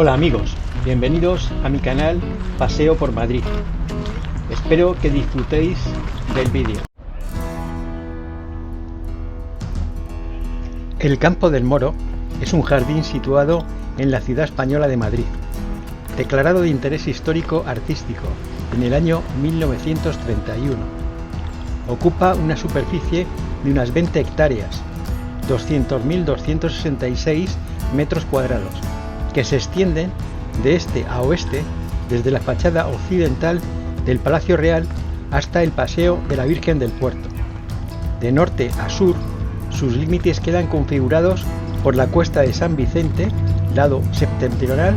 Hola amigos, bienvenidos a mi canal Paseo por Madrid. Espero que disfrutéis del vídeo. El Campo del Moro es un jardín situado en la ciudad española de Madrid, declarado de interés histórico artístico en el año 1931. Ocupa una superficie de unas 20 hectáreas, 200.266 metros cuadrados, que se extienden de este a oeste desde la fachada occidental del Palacio Real hasta el Paseo de la Virgen del Puerto. De norte a sur, sus límites quedan configurados por la Cuesta de San Vicente, lado septentrional,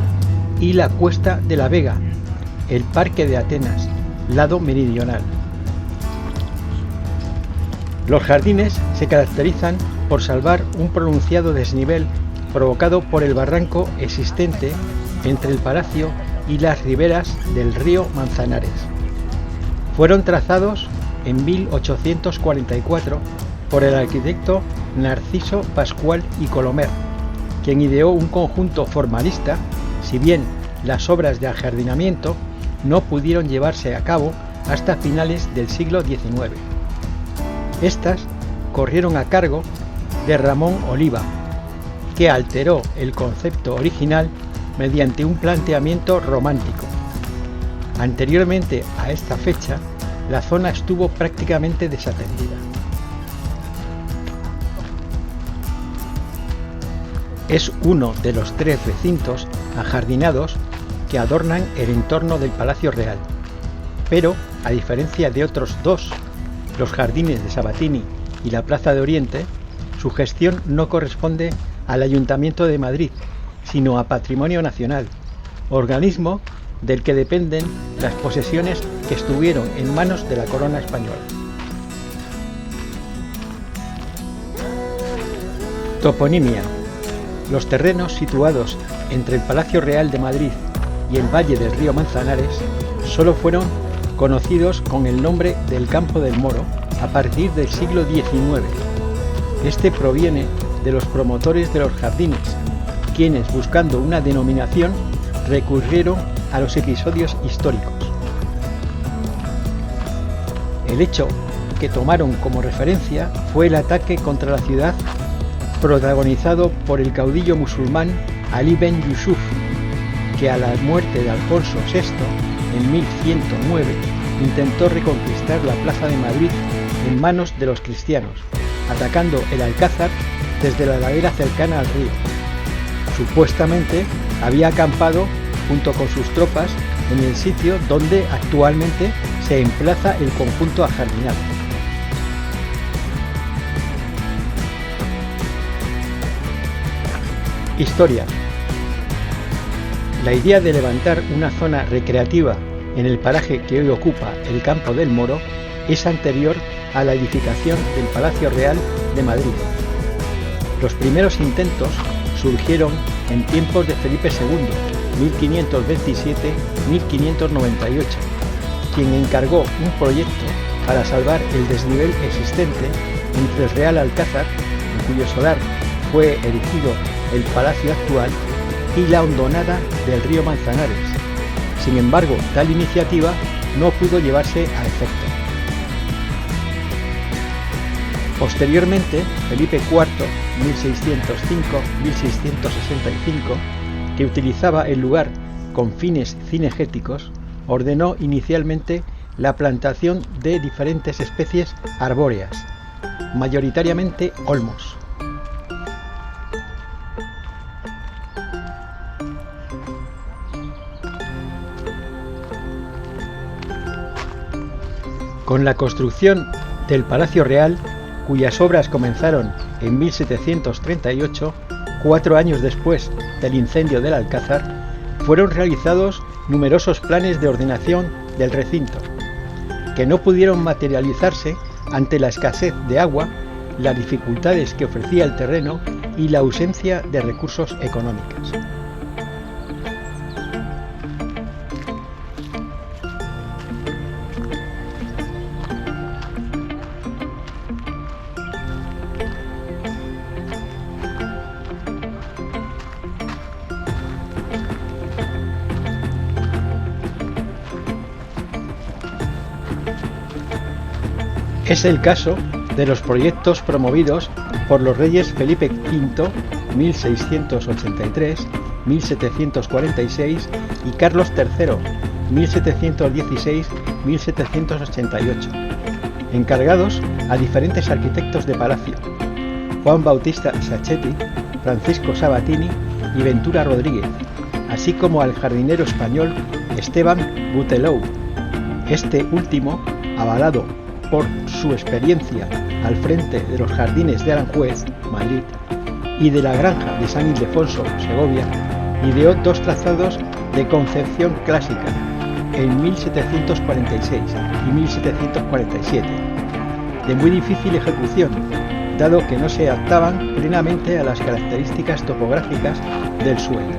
y la Cuesta de la Vega, el Parque de Atenas, lado meridional. Los jardines se caracterizan por salvar un pronunciado desnivel provocado por el barranco existente entre el palacio y las riberas del río Manzanares. Fueron trazados en 1844 por el arquitecto Narciso Pascual y Colomer, quien ideó un conjunto formalista, si bien las obras de ajardinamiento no pudieron llevarse a cabo hasta finales del siglo XIX. Estas corrieron a cargo de Ramón Oliva, que alteró el concepto original mediante un planteamiento romántico. Anteriormente a esta fecha, la zona estuvo prácticamente desatendida. Es uno de los 3 recintos ajardinados que adornan el entorno del Palacio Real, pero a diferencia de otros dos, los jardines de Sabatini y la Plaza de Oriente, su gestión no corresponde al Ayuntamiento de Madrid, sino a Patrimonio Nacional, organismo del que dependen las posesiones que estuvieron en manos de la corona española. Toponimia. Los terrenos situados entre el Palacio Real de Madrid y el valle del río Manzanares solo fueron conocidos con el nombre del Campo del Moro a partir del siglo XIX. Este proviene de los promotores de los jardines, quienes, buscando una denominación, recurrieron a los episodios históricos. El hecho que tomaron como referencia fue el ataque contra la ciudad protagonizado por el caudillo musulmán Ali Ben Yusuf, que a la muerte de Alfonso VI en 1109 intentó reconquistar la Plaza de Madrid en manos de los cristianos, atacando el Alcázar desde la ladera cercana al río. Supuestamente había acampado junto con sus tropas en el sitio donde actualmente se emplaza el conjunto ajardinado. Historia. La idea de levantar una zona recreativa en el paraje que hoy ocupa el Campo del Moro es anterior a la edificación del Palacio Real de Madrid. Los primeros intentos surgieron en tiempos de Felipe II, 1527-1598, quien encargó un proyecto para salvar el desnivel existente entre el Real Alcázar, en cuyo solar fue erigido el palacio actual, y la hondonada del río Manzanares. Sin embargo, tal iniciativa no pudo llevarse a efecto. Posteriormente, Felipe IV, 1605-1665, que utilizaba el lugar con fines cinegéticos, ordenó inicialmente la plantación de diferentes especies arbóreas, mayoritariamente olmos. Con la construcción del Palacio Real, cuyas obras comenzaron en 1738, 4 años después del incendio del Alcázar, fueron realizados numerosos planes de ordenación del recinto, que no pudieron materializarse ante la escasez de agua, las dificultades que ofrecía el terreno y la ausencia de recursos económicos. Es el caso de los proyectos promovidos por los reyes Felipe V, 1683-1746, y Carlos III, 1716-1788, encargados a diferentes arquitectos de palacio: Juan Bautista Sacchetti, Francisco Sabatini y Ventura Rodríguez, así como al jardinero español Esteban Buteloup. Este último, avalado por su experiencia al frente de los jardines de Aranjuez, Madrid, y de la granja de San Ildefonso, Segovia, ideó dos trazados de concepción clásica en 1746 y 1747, de muy difícil ejecución, dado que no se adaptaban plenamente a las características topográficas del suelo.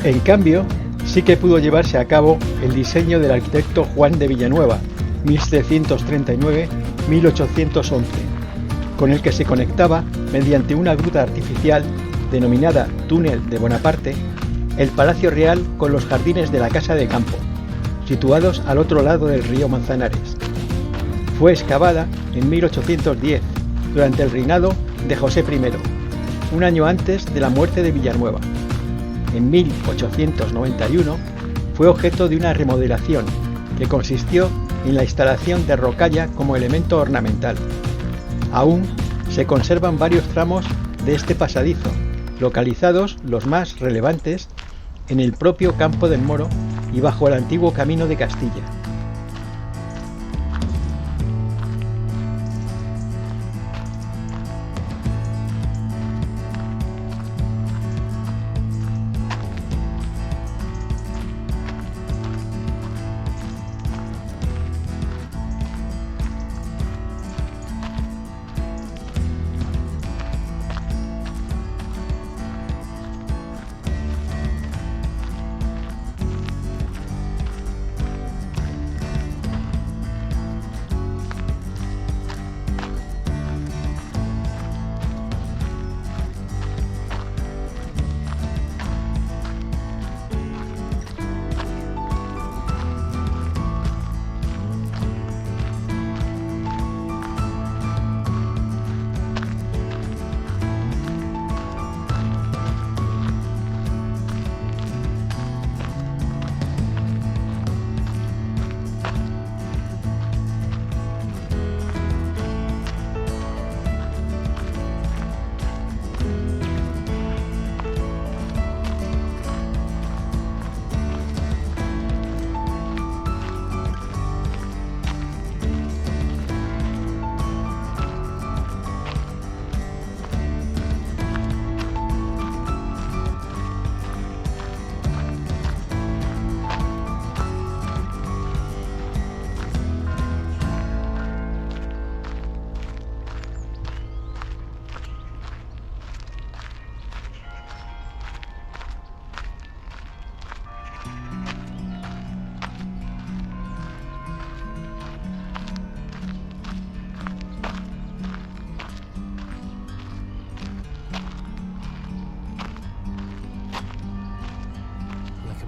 En cambio, sí que pudo llevarse a cabo el diseño del arquitecto Juan de Villanueva, 1739-1811, con el que se conectaba, mediante una gruta artificial denominada Túnel de Bonaparte, el Palacio Real con los jardines de la Casa de Campo, situados al otro lado del río Manzanares. Fue excavada en 1810, durante el reinado de José I, un año antes de la muerte de Villanueva. En 1891 fue objeto de una remodelación que consistió en la instalación de rocalla como elemento ornamental. Aún se conservan varios tramos de este pasadizo, localizados los más relevantes en el propio Campo del Moro y bajo el antiguo Camino de Castilla.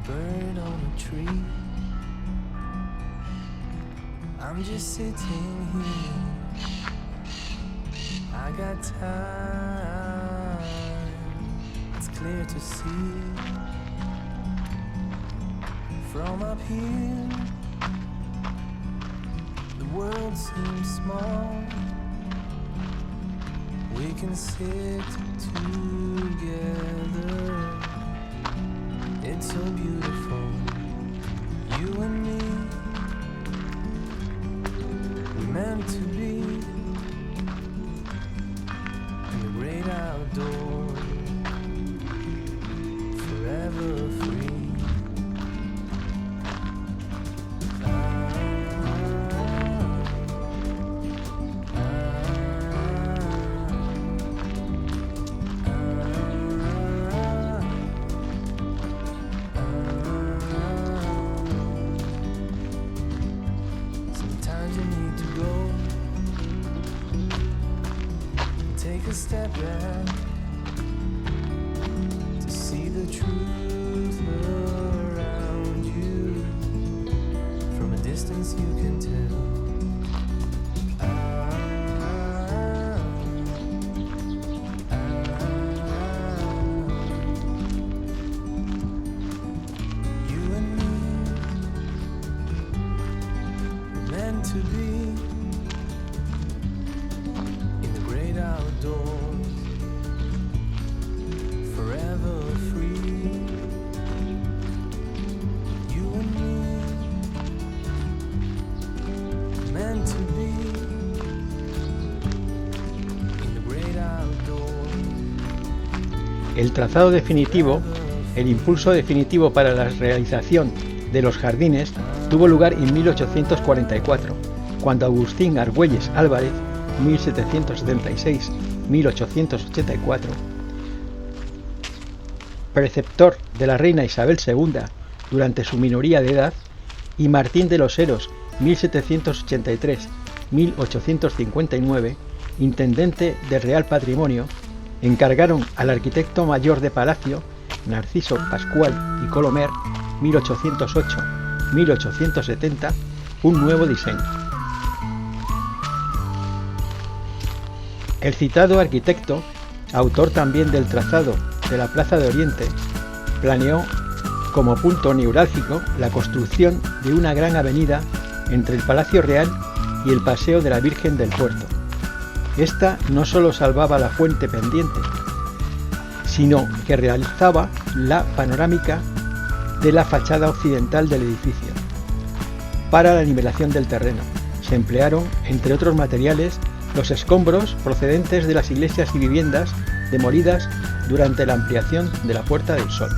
bird on a tree. I'm just sitting here. I got time. It's clear to see. From up here, the world seems small. We can sit together. It's so beautiful, you and me. We're meant to be in the great outdoors, forever free. Step back to see the truth around you. From a distance you can tell. You and me were meant to be in the great outdoors. El trazado definitivo, el impulso definitivo para la realización de los jardines, tuvo lugar en 1844, cuando Agustín Argüelles Álvarez, 1776-1884, preceptor de la reina Isabel II durante su minoría de edad, y Martín de los Heros, 1783-1859, intendente del Real Patrimonio, encargaron al arquitecto mayor de Palacio, Narciso Pascual y Colomer, 1808-1870, un nuevo diseño. El citado arquitecto, autor también del trazado de la Plaza de Oriente, planeó como punto neurálgico la construcción de una gran avenida entre el Palacio Real y el Paseo de la Virgen del Puerto. Esta no solo salvaba la fuente pendiente, sino que realizaba la panorámica de la fachada occidental del edificio. Para la nivelación del terreno se emplearon, entre otros materiales, los escombros procedentes de las iglesias y viviendas demolidas durante la ampliación de la Puerta del Sol.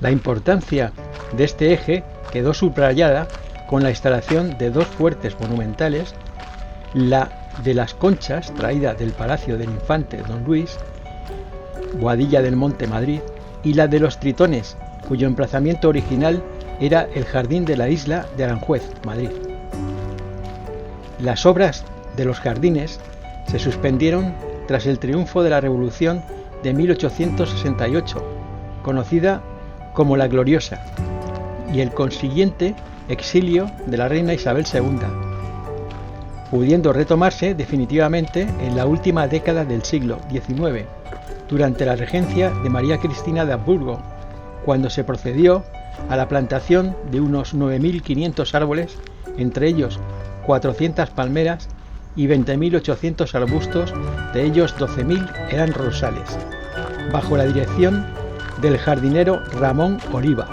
La importancia de este eje quedó subrayada con la instalación de dos fuertes monumentales, la de las Conchas, traída del Palacio del Infante Don Luis, Boadilla del Monte, Madrid, y la de los Tritones, cuyo emplazamiento original era el Jardín de la Isla de Aranjuez, Madrid. Las obras de los jardines se suspendieron tras el triunfo de la Revolución de 1868, conocida como la Gloriosa, y el consiguiente exilio de la reina Isabel II, pudiendo retomarse definitivamente en la última década del siglo XIX, durante la regencia de María Cristina de Habsburgo, cuando se procedió a la plantación de unos 9.500 árboles, entre ellos 400 palmeras y 20.800 arbustos, de ellos 12.000 eran rosales, bajo la dirección del jardinero Ramón Oliva.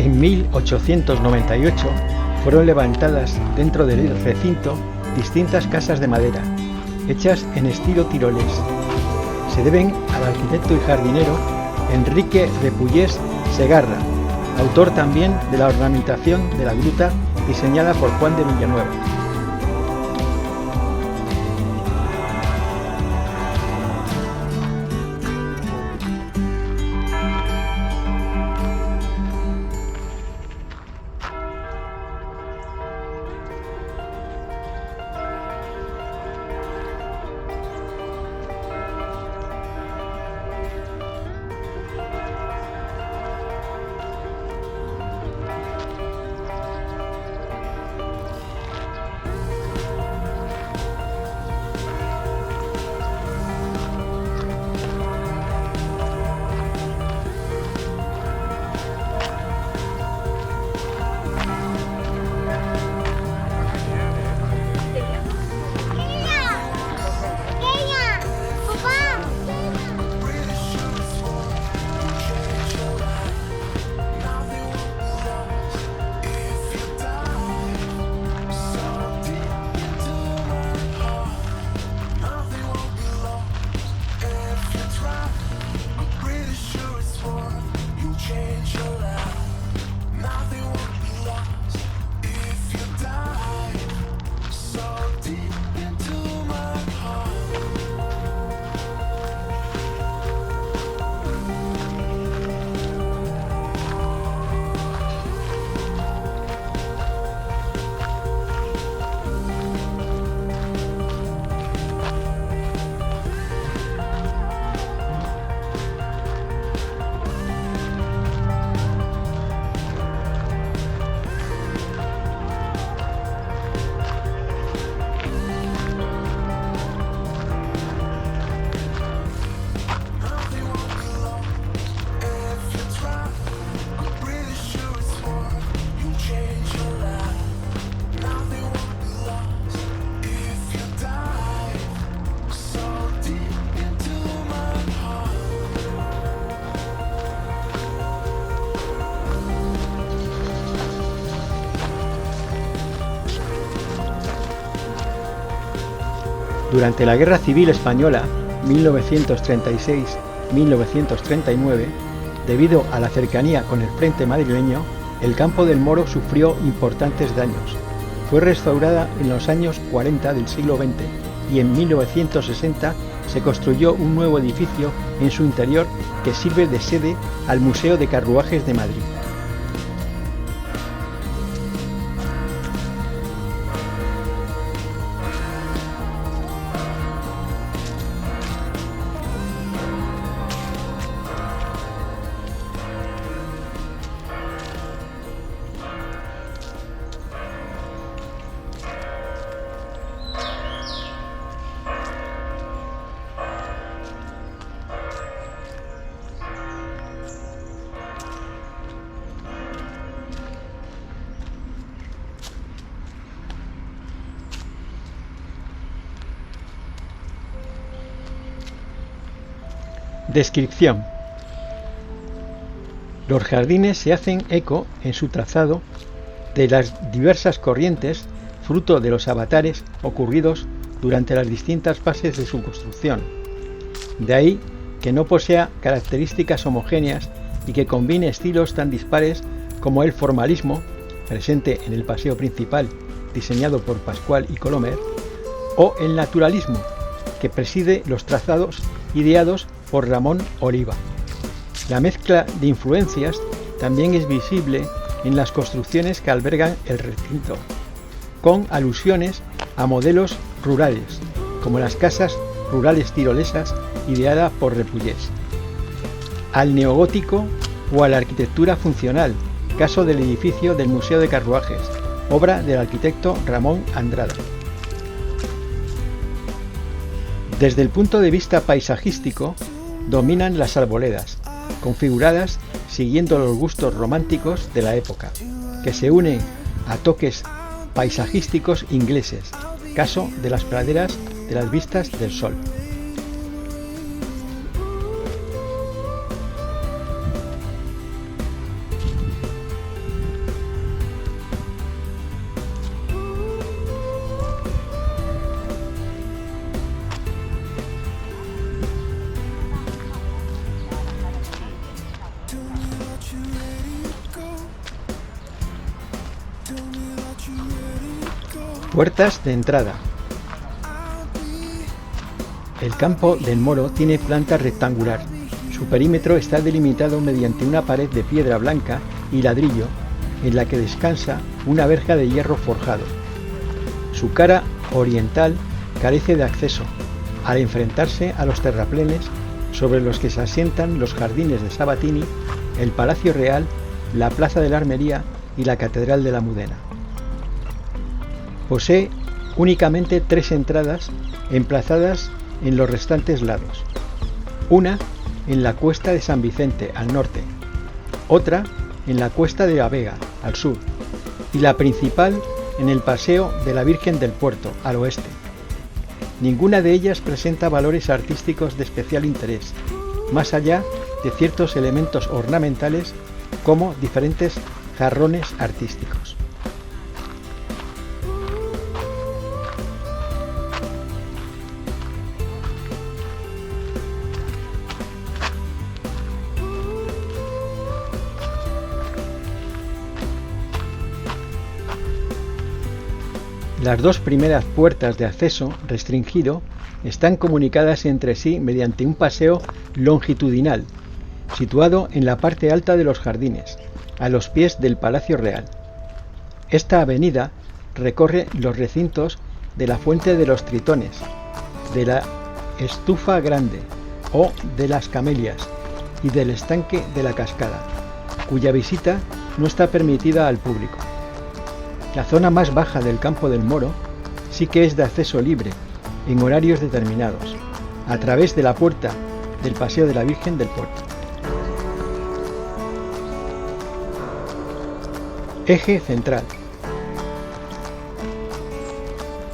En 1898 fueron levantadas dentro del recinto distintas casas de madera, hechas en estilo tirolés. Se deben al arquitecto y jardinero Enrique Repullés Segarra, autor también de la ornamentación de la gruta diseñada por Juan de Villanueva. Durante la Guerra Civil Española, 1936-1939, debido a la cercanía con el frente madrileño, el Campo del Moro sufrió importantes daños. Fue restaurada en los años 40 del siglo XX y en 1960 se construyó un nuevo edificio en su interior que sirve de sede al Museo de Carruajes de Madrid. Descripción. Los jardines se hacen eco en su trazado de las diversas corrientes fruto de los avatares ocurridos durante las distintas fases de su construcción. De ahí que no posea características homogéneas y que combine estilos tan dispares como el formalismo, presente en el paseo principal diseñado por Pascual y Colomer, o el naturalismo, que preside los trazados ideados por Ramón Oliva. La mezcla de influencias también es visible en las construcciones que albergan el recinto, con alusiones a modelos rurales, como las casas rurales tirolesas ideadas por Repullés, al neogótico o a la arquitectura funcional, caso del edificio del Museo de Carruajes, obra del arquitecto Ramón Andrada. Desde el punto de vista paisajístico, dominan las arboledas, configuradas siguiendo los gustos románticos de la época, que se unen a toques paisajísticos ingleses, caso de las praderas de las Vistas del Sol. Puertas de entrada. El Campo del Moro tiene planta rectangular. Su perímetro está delimitado mediante una pared de piedra blanca y ladrillo en la que descansa una verja de hierro forjado. Su cara oriental carece de acceso, al enfrentarse a los terraplenes sobre los que se asientan los jardines de Sabatini, el Palacio Real, la Plaza de la Armería y la Catedral de la Mudena. Posee únicamente 3 entradas emplazadas en los restantes lados. Una en la Cuesta de San Vicente al norte, otra en la Cuesta de la Vega al sur y la principal en el Paseo de la Virgen del Puerto al oeste. Ninguna de ellas presenta valores artísticos de especial interés, más allá de ciertos elementos ornamentales como diferentes jarrones artísticos. Las dos primeras puertas de acceso restringido están comunicadas entre sí mediante un paseo longitudinal, situado en la parte alta de los jardines, a los pies del Palacio Real. Esta avenida recorre los recintos de la Fuente de los Tritones, de la Estufa Grande o de las Camelias y del Estanque de la Cascada, cuya visita no está permitida al público. La zona más baja del Campo del Moro sí que es de acceso libre, en horarios determinados, a través de la puerta del Paseo de la Virgen del Puerto. Eje central.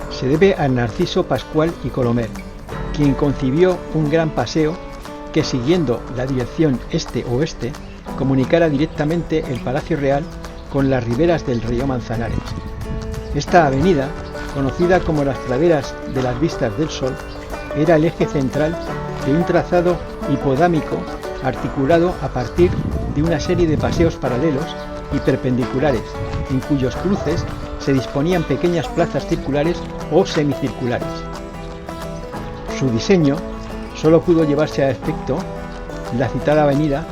Se debe a Narciso Pascual y Colomer, quien concibió un gran paseo que, siguiendo la dirección este-oeste, comunicara directamente el Palacio Real con las riberas del río Manzanares. Esta avenida conocida como las praderas de las Vistas del Sol, era el eje central de un trazado hipodámico articulado a partir de una serie de paseos paralelos y perpendiculares, en cuyos cruces se disponían pequeñas plazas circulares o semicirculares. Su diseño solo pudo llevarse a efecto la citada avenida,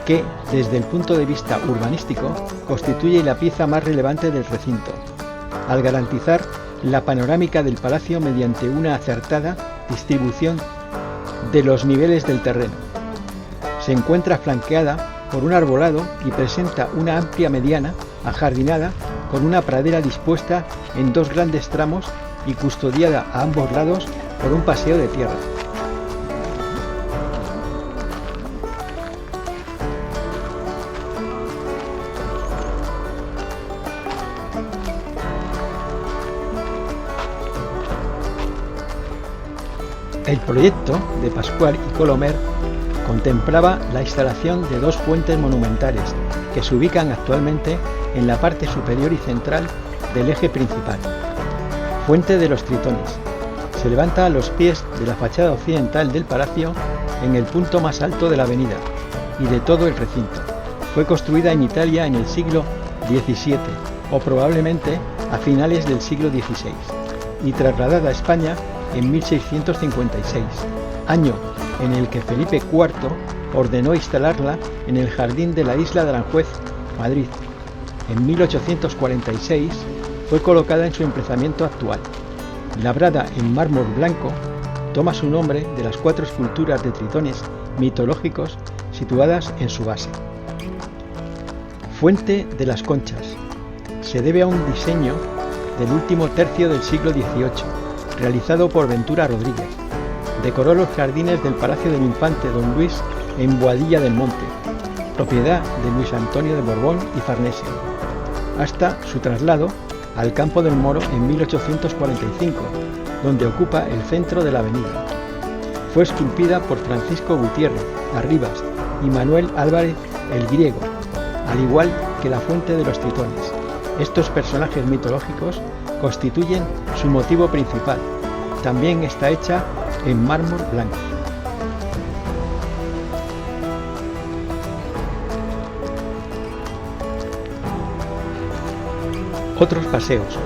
que, desde el punto de vista urbanístico, constituye la pieza más relevante del recinto, al garantizar la panorámica del palacio mediante una acertada distribución de los niveles del terreno. Se encuentra flanqueada por un arbolado y presenta una amplia mediana ajardinada con una pradera dispuesta en dos grandes tramos y custodiada a ambos lados por un paseo de tierra. El proyecto de Pascual y Colomer contemplaba la instalación de dos fuentes monumentales que se ubican actualmente en la parte superior y central del eje principal. Fuente de los Tritones. Se levanta a los pies de la fachada occidental del palacio en el punto más alto de la avenida y de todo el recinto. Fue construida en Italia en el siglo XVII o probablemente a finales del siglo XVI y trasladada a España en 1656, año en el que Felipe IV ordenó instalarla en el jardín de la isla de Aranjuez, Madrid. En 1846 fue colocada en su emplazamiento actual. Labrada en mármol blanco, toma su nombre de las 4 esculturas de tritones mitológicos situadas en su base. Fuente de las Conchas. Se debe a un diseño del último tercio del siglo XVIII, realizado por Ventura Rodríguez. Decoró los jardines del Palacio del Infante Don Luis en Boadilla del Monte, propiedad de Luis Antonio de Borbón y Farnesio, hasta su traslado al Campo del Moro en 1845, donde ocupa el centro de la avenida. Fue esculpida por Francisco Gutiérrez Arribas y Manuel Álvarez el Griego, al igual que la Fuente de los Tritones. Estos personajes mitológicos constituyen su motivo principal. También está hecha en mármol blanco. Otros paseos.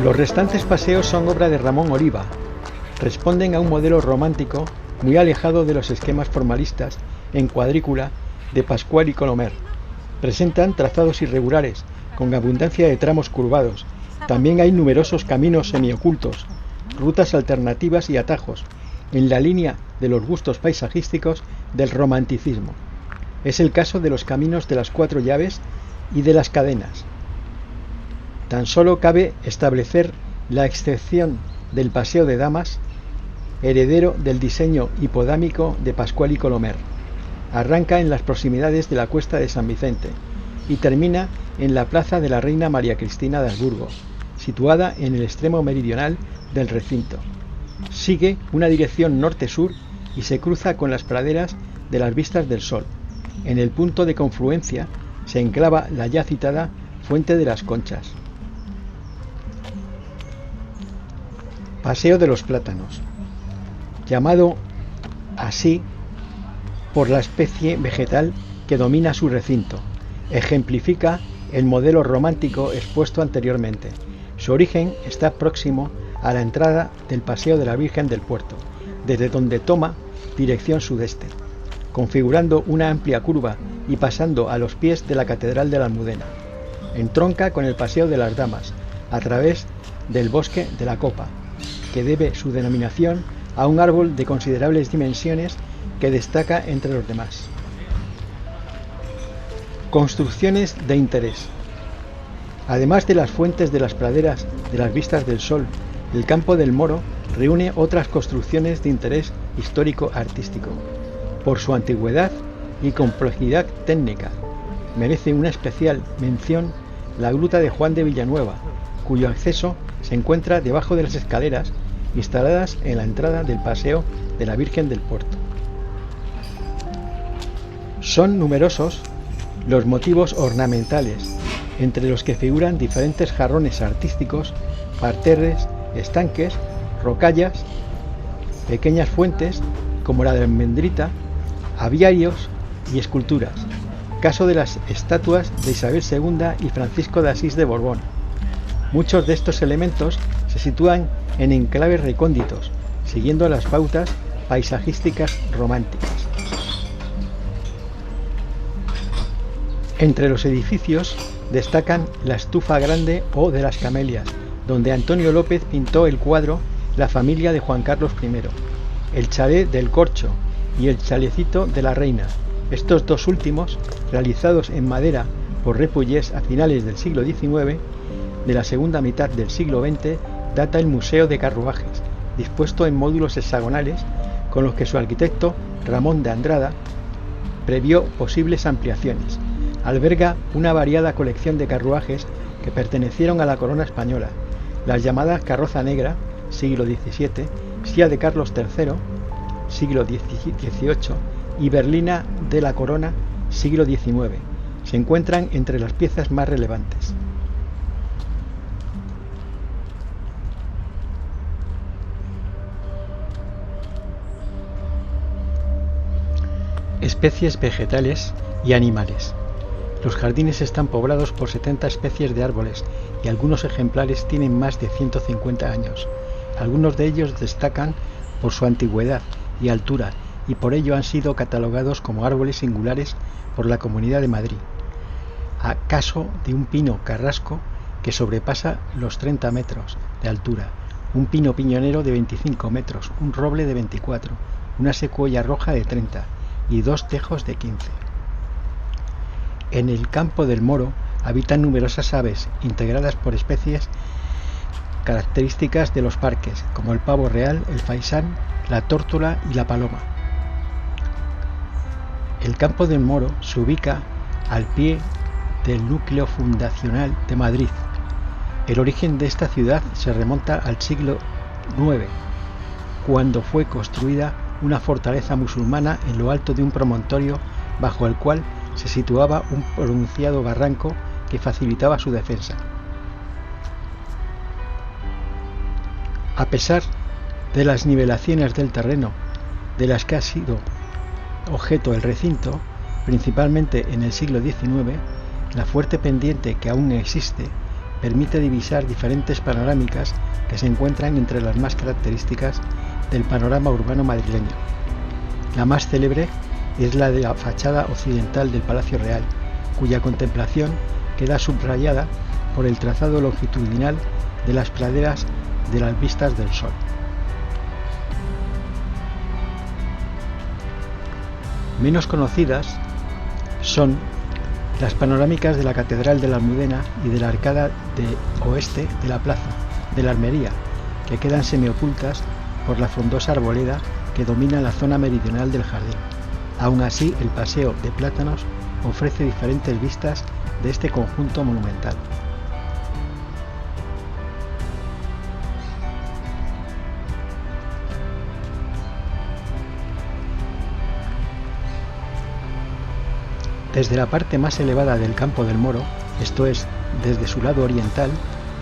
Los restantes paseos son obra de Ramón Oliva. Responden a un modelo romántico muy alejado de los esquemas formalistas en cuadrícula de Pascual y Colomer. Presentan trazados irregulares, con abundancia de tramos curvados. También hay numerosos caminos semiocultos, rutas alternativas y atajos, en la línea de los gustos paisajísticos del romanticismo. Es el caso de los caminos de las 4 llaves y de las cadenas. Tan solo cabe establecer la excepción del Paseo de Damas, heredero del diseño hipodámico de Pascual y Colomer. Arranca en las proximidades de la Cuesta de San Vicente y termina en la Plaza de la Reina María Cristina de Habsburgo, situada en el extremo meridional del recinto. Sigue una dirección norte-sur y se cruza con las praderas de las Vistas del Sol. En el punto de confluencia se enclava la ya citada Fuente de las Conchas. Paseo de los Plátanos. Llamado así por la especie vegetal que domina su recinto, ejemplifica el modelo romántico expuesto anteriormente. Su origen está próximo a la entrada del Paseo de la Virgen del Puerto, desde donde toma dirección sudeste, configurando una amplia curva y pasando a los pies de la Catedral de la Almudena. Entronca con el Paseo de las Damas, a través del Bosque de la Copa, que debe su denominación a un árbol de considerables dimensiones que destaca entre los demás. Construcciones de interés. Además de las fuentes de las praderas de las Vistas del Sol, el Campo del Moro reúne otras construcciones de interés histórico-artístico. Por su antigüedad y complejidad técnica, merece una especial mención la Gruta de Juan de Villanueva, cuyo acceso se encuentra debajo de las escaleras instaladas en la entrada del Paseo de la Virgen del Puerto. Son numerosos los motivos ornamentales, entre los que figuran diferentes jarrones artísticos parterres, estanques, rocallas, pequeñas fuentes como la de Almendrita, aviarios y esculturas. Caso de las estatuas de Isabel II y Francisco de Asís de Borbón. Muchos de estos elementos se sitúan en enclaves recónditos, siguiendo las pautas paisajísticas románticas. Entre los edificios destacan la Estufa Grande o de las Camelias, donde Antonio López pintó el cuadro La familia de Juan Carlos I, el Chalet del Corcho y el Chalecito de la Reina. Estos dos últimos, realizados en madera por Repullés a finales del siglo XIX, de la segunda mitad del siglo XX, data el Museo de Carruajes, dispuesto en módulos hexagonales, con los que su arquitecto, Ramón de Andrada, previó posibles ampliaciones. Alberga una variada colección de carruajes que pertenecieron a la corona española, las llamadas Carroza Negra, siglo XVII, Silla de Carlos III, siglo XVIII, y Berlina de la Corona, siglo XIX. Se encuentran entre las piezas más relevantes. Especies vegetales y animales. Los jardines están poblados por 70 especies de árboles y algunos ejemplares tienen más de 150 años. Algunos de ellos destacan por su antigüedad y altura y por ello han sido catalogados como árboles singulares por la Comunidad de Madrid. A caso de un pino carrasco que sobrepasa los 30 metros de altura, un pino piñonero de 25 metros, un roble de 24, una secuoya roja de 30 y dos tejos de 15. En el Campo del Moro habitan numerosas aves integradas por especies características de los parques, como el pavo real, el faisán, la tórtola y la paloma. El Campo del Moro se ubica al pie del núcleo fundacional de Madrid. El origen de esta ciudad se remonta al siglo IX, cuando fue construida una fortaleza musulmana en lo alto de un promontorio bajo el cual se situaba un pronunciado barranco que facilitaba su defensa. A pesar de las nivelaciones del terreno de las que ha sido objeto el recinto, principalmente en el siglo XIX, la fuerte pendiente que aún existe permite divisar diferentes panorámicas que se encuentran entre las más características del panorama urbano madrileño. La más célebre es la de la fachada occidental del Palacio Real, cuya contemplación queda subrayada por el trazado longitudinal de las praderas de las vistas del sol. Menos conocidas son las panorámicas de la Catedral de la Almudena y de la arcada de oeste de la Plaza de la Armería, que quedan semiocultas por la frondosa arboleda que domina la zona meridional del jardín. Aún así, el Paseo de Plátanos ofrece diferentes vistas de este conjunto monumental. Desde la parte más elevada del Campo del Moro, esto es, desde su lado oriental,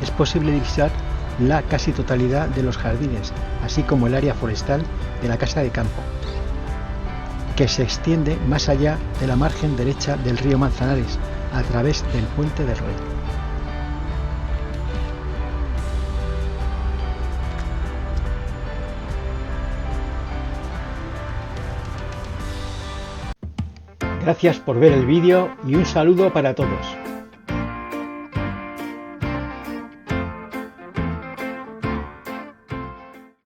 es posible divisar la casi totalidad de los jardines, así como el área forestal de la Casa de Campo, que se extiende más allá de la margen derecha del río Manzanares, a través del Puente del Rey. Gracias por ver el vídeo y un saludo para todos.